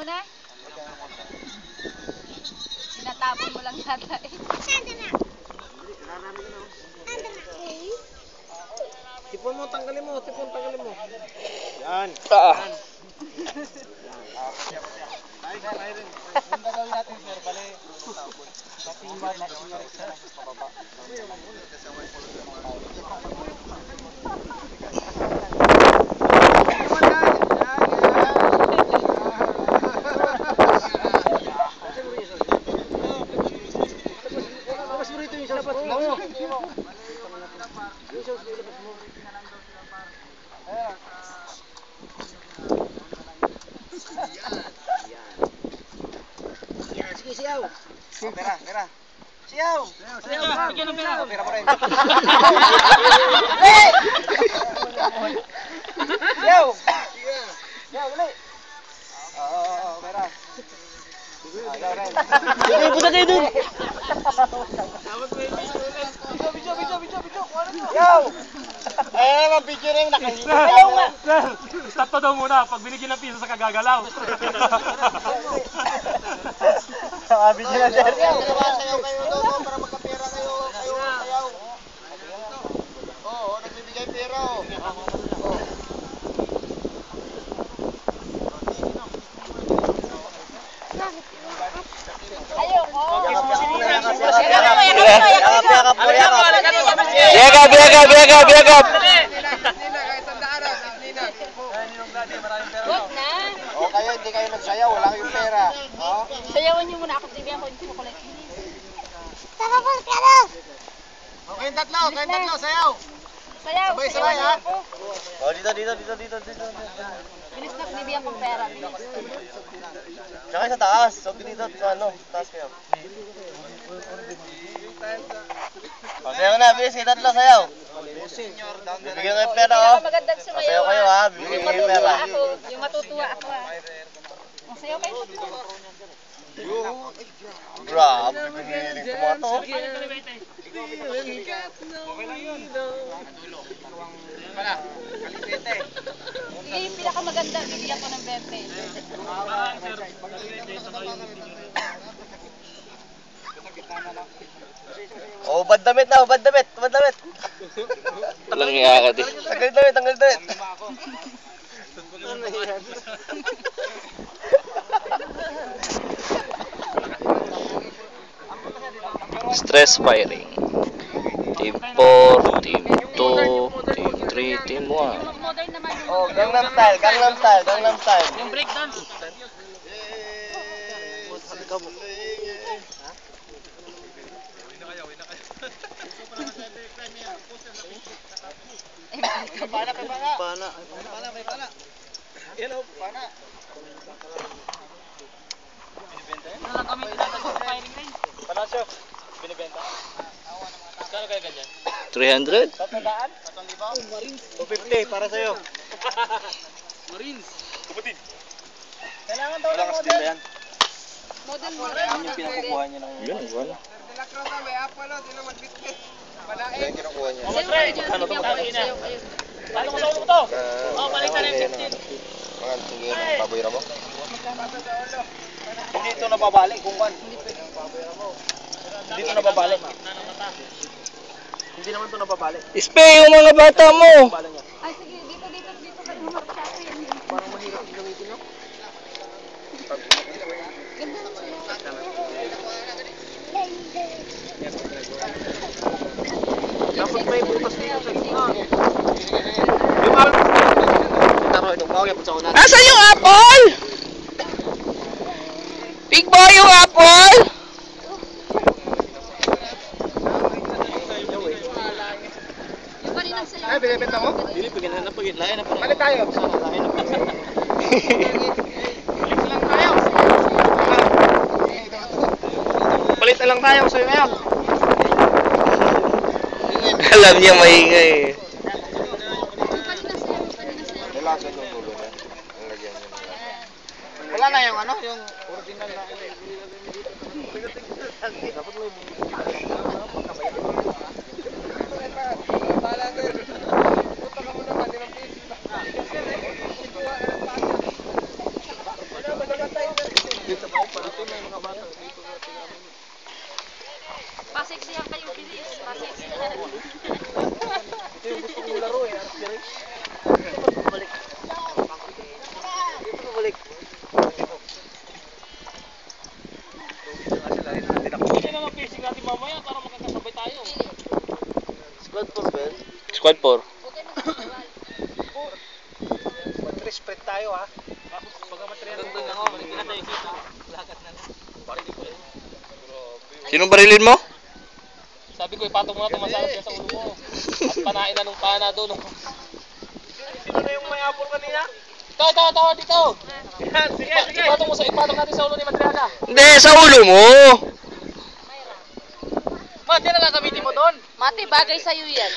Na? Tinatapon mo lang yata eh. Tipon mo, tanggalin mo, tipon, tanggalin mo. Yan. Punta gawin natin, sir. Bale, natimban natin yung rekta sa pababa. Sige, siyaw. Pera, pera. Siyaw. Siyaw. Bigyan ng pera. Pera mo rin. Hey! Siyaw. Siyaw, uli. Oo, pera. Sige, puta kayo dun. Siyaw. Mabigyo rin nakahingi. Ayaw nga. Stop pa daw muna. Pag binigyan ng piso sa kagagalaw. Mabigyo na sir. Sayaw kayo doon para magkapera kayo. Sayaw. Oo, nagbibigay pera. Biagap. Wag na. O kayo, hindi kayo nagsayaw, wala kayong pera. Sayawan niyo muna ako, Tibian ko, hindi ko kulit. O kayong tatlo, sayaw. Sayaw. Sabay-sabay ha. Oh, dito. Bilis na, Tibian kong pera. Tsaka sa taas. So, dito sa ano, taas kayo. O, sayaw na. Bilis kayo tatlo, sayaw. Bibigyan kayo pera, oh. Magandang sumayaw. Sayaw kayo, ha. Bibigyan kayo pera. Yung matutuwa ako ha. Sayaw kayo. Grabe, piniling ko mga to. Sige, yung pinakamaganda, bibigyan ko ng 20. Oh, bad damit na, bad damit. Walang iya ka din. Tanggal damit. Stress firing. Team 4, Team 2, Team 3, Team 1. Modern naman yung... Oh, Gangnam Style. Yung breakdance. Pana. Hello, pana. Nalang kami tinatagod firing range. Panasyo, binibenta. Kano kaya ganyan? 300? 250 para sa'yo. Marines. Kapatid. Kailangan daw ng model. Yan. Modern. Yung pinakukuha niya ng... Yun, wala. Yan kinukuha niya. Sayaw kayo dyan, Tibian ko. Sayaw kayo. Paano mo sa ulo ko to? Oh, balikan na yung 15. Mga tingin ng paboy mo. Hindi ito nababalik kung kan. Hindi ito nababalik. Hindi naman ito nababalik. Spay yung mga bata mo! Ay, sige, dito kayo humarap sa akin. Parang mahirap yung gamitin no? Ganda ng sayaw. Dapat may butas dito sa gitna. Yung mga... Taro, itong bawal yung sa unan. Nasaan yung apple? Big boy yung apple? Yung kaninang sayaw. Ay, binibenta mo? Hindi, pagyan na pagyan. Layan na pagyan. Palit tayo. Palit na lang tayo sa'yo ngayon. Alam niya maingay eh. Relasan yung dulo niya. Nalagyan niya nila. Wala na yung ano, yung original na. Dapat may punta ka muna ba, 5 piso. Wala ba naman tayo? Pasiksihan kayo, bilis. Pasiksihan. Ito yung gusto kong laro eh. Balik. Dito balik. Kasi naman pacing natin mamaya para magkakasabay tayo. Squad 4 Ben. Squad 4. Mag-spread tayo ha. Pagka material ng doon ako, hindi na tayo kita. Lagat na lang. Sinong barilin mo? Sabi ko, ipatong mo na tumasarap yan sa ulo mo. At panain na nung pana doon. Sino na yung may apple kanina? Ito, dito! Yan, sige. Ipatong natin sa ulo ni Madriana. Hindi, sa ulo mo. Ma, di na gagamitin mo doon. Mati, bagay sa'yo yan.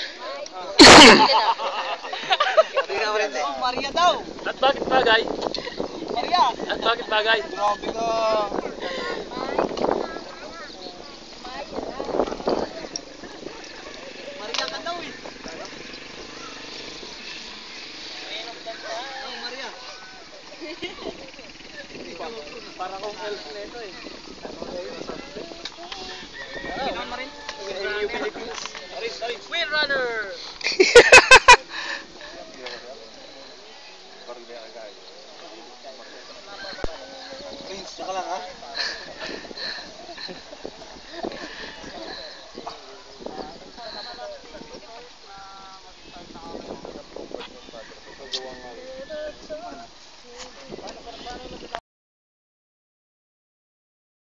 Oh, Maria daw. At bakit bagay? Maria. At bakit bagay? Grabe ka. Maria ka daw eh. Oh, Maria. Parang kong elf na ito eh. Wheel runner!